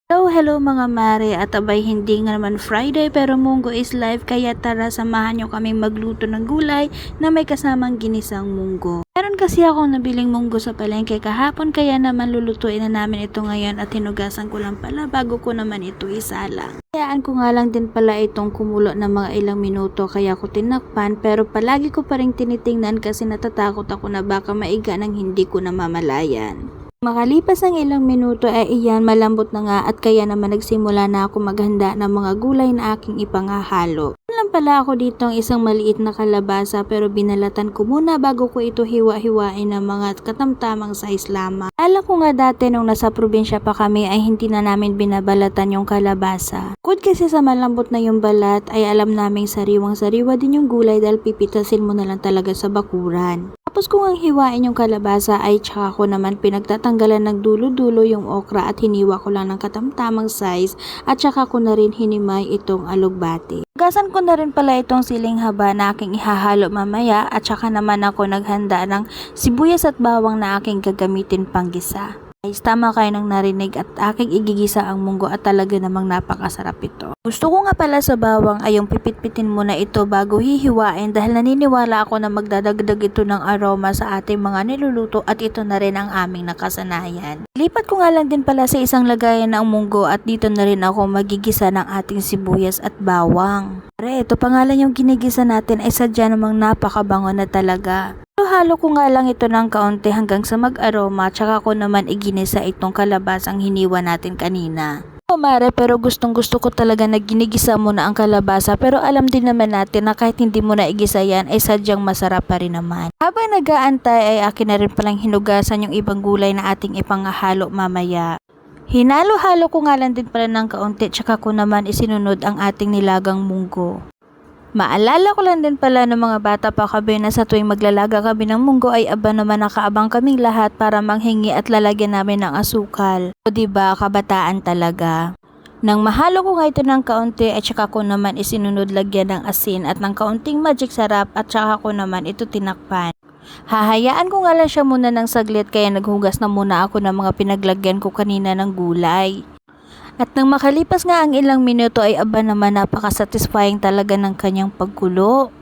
Hello mga mare at abay hindi nga naman Friday pero Munggo is live kaya tara samahan nyo kaming magluto ng gulay na may kasamang ginisang munggo. Meron kasi akong nabiling munggo sa palengke kahapon kaya naman lulutuin na namin ito ngayon at hinugasan ko lang pala bago ko naman ito isala. Hayaan ko nga lang din pala itong kumulo ng mga ilang minuto kaya ko tinakpan pero palagi ko pa rin tinitingnan kasi natatakot ako na baka maiga ng hindi ko namamalayan. Makalipas ang ilang minuto ay iyan malambot na nga at kaya naman nagsimula na ako maghanda ng mga gulay na aking ipangahalo. Lang pala ako dito ang isang maliit na kalabasa pero binalatan ko muna bago ko ito hiwa-hiwain ng mga katamtamang size lamang. Alam ko nga dati nung nasa probinsya pa kami ay hindi na namin binabalatan yung kalabasa. Bukod kasi sa malambot na yung balat ay alam naming sariwang-sariwa din yung gulay dahil pipitasin mo na lang talaga sa bakuran. Tapos kung ang hiwain yung kalabasa ay tsaka ko naman pinagtatanggalan ng dulo-dulo yung okra at hiniwa ko lang ng katamtamang size at tsaka ko na rin hinimay itong alugbati. Gasan ko na rin pala itong siling haba na aking ihahalo mamaya at tsaka naman ako naghanda ng sibuyas at bawang na aking gagamitin panggisa. Guys, tama kayo nang narinig at aking igigisa ang munggo at talaga namang napakasarap ito. Gusto ko nga pala sa bawang ay yung pipit-pitin muna ito bago hihiwain dahil naniniwala ako na magdadagdag ito ng aroma sa ating mga niluluto at ito na rin ang aming nakasanayan. Lipat ko nga lang din pala sa isang lagayan ng munggo at dito na rin ako magigisa ng ating sibuyas at bawang. Pare, ito pangalan yung ginigisa natin ay sadya namang napakabango na talaga. Halo ko nga lang ito ng kaunti hanggang sa mag-aroma tsaka ko naman iginisa itong kalabasang hiniwa natin kanina. Mare, pero gustong gusto ko talaga na ginigisa mo na ang kalabasa pero alam din naman natin na kahit hindi mo na igisa yan ay sadyang masarap pa rin naman. Habang nag-aantay ay akin na rin palang hinugasan yung ibang gulay na ating ipangahalo mamaya. Hinalo-halo ko nga lang din pala ng kaunti tsaka ko naman isinunod ang ating nilagang munggo. Maalala ko lang din pala ng mga bata pa kami na sa tuwing maglalaga kami ng munggo ay aba naman nakaabang kaming lahat para manghingi at lalagyan namin ng asukal. O diba, kabataan talaga. Nang mahalo ko nga ito ng kaunti at saka ko naman isinunod lagyan ng asin at ng kaunting magic sarap at saka ko naman ito tinakpan. Hahayaan ko nga lang siya muna ng saglit kaya naghugas na muna ako ng mga pinaglagyan ko kanina ng gulay. At nang makalipas nga ang ilang minuto ay aba naman napaka-satisfying talaga ng kanyang pagkulo.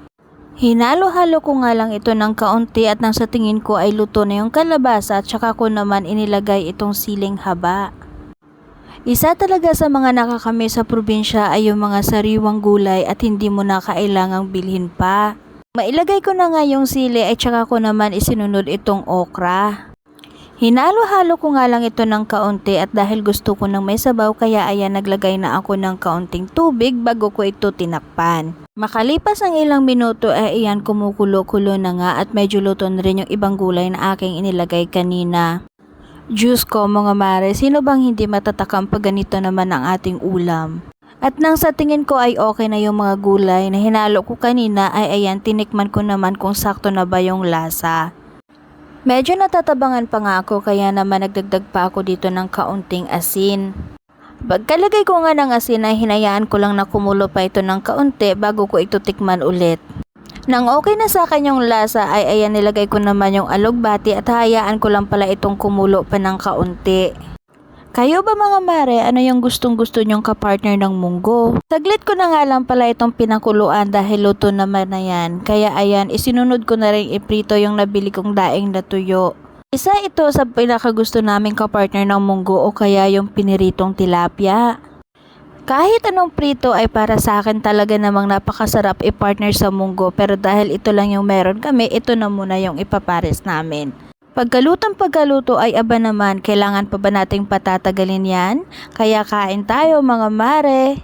Hinalo-halo ko nga lang ito ng kaunti at nang sa tingin ko ay luto na yung kalabasa at saka ko naman inilagay itong siling haba. Isa talaga sa mga nakakamiss sa probinsya ay yung mga sariwang gulay at hindi mo na kailangang bilhin pa. Mailagay ko na nga yung sili at saka ko naman isinunod itong okra. Hinalo-halo ko nga lang ito ng kaunti at dahil gusto ko ng may sabaw kaya ayan naglagay na ako ng kaunting tubig bago ko ito tinakpan. Makalipas ang ilang minuto ay ayan kumukulo-kulo na nga at medyo luto na rin yung ibang gulay na aking inilagay kanina. Diyos ko mga mare, sino bang hindi matatakam pag ganito naman ang ating ulam? At nang sa tingin ko ay okay na yung mga gulay na hinalo ko kanina ay ayan tinikman ko naman kung sakto na ba yung lasa. Medyo natatabangan pa nga ako kaya naman nagdagdag pa ako dito ng kaunting asin. Pagkalagay ko nga ng asin ay hinayaan ko lang na kumulo pa ito ng kaunti bago ko ito tikman ulit. Nang okay na sa akin yung lasa ay ayan nilagay ko naman yung alugbati at hayaan ko lang pala itong kumulo pa ng kaunti. Kayo ba mga mare, ano yung gustong-gusto nyong kapartner ng munggo? Saglit ko na nga lang pala itong pinakuluan dahil luto naman na yan. Kaya ayan, isinunod ko na rin iprito yung nabili kong daing na tuyo. Isa ito sa pinakagusto naming kapartner ng munggo o kaya yung piniritong tilapia. Kahit anong prito ay para sa akin talaga namang napakasarap i-partner sa munggo pero dahil ito lang yung meron kami, ito na muna yung ipapares namin. Pagkaluto ay aba naman, kailangan pa ba nating patatagalin yan? Kaya kain tayo mga mare!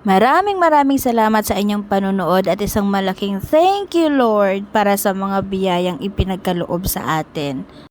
Maraming salamat sa inyong panunood at isang malaking thank you Lord para sa mga biyayang ipinagkaloob sa atin.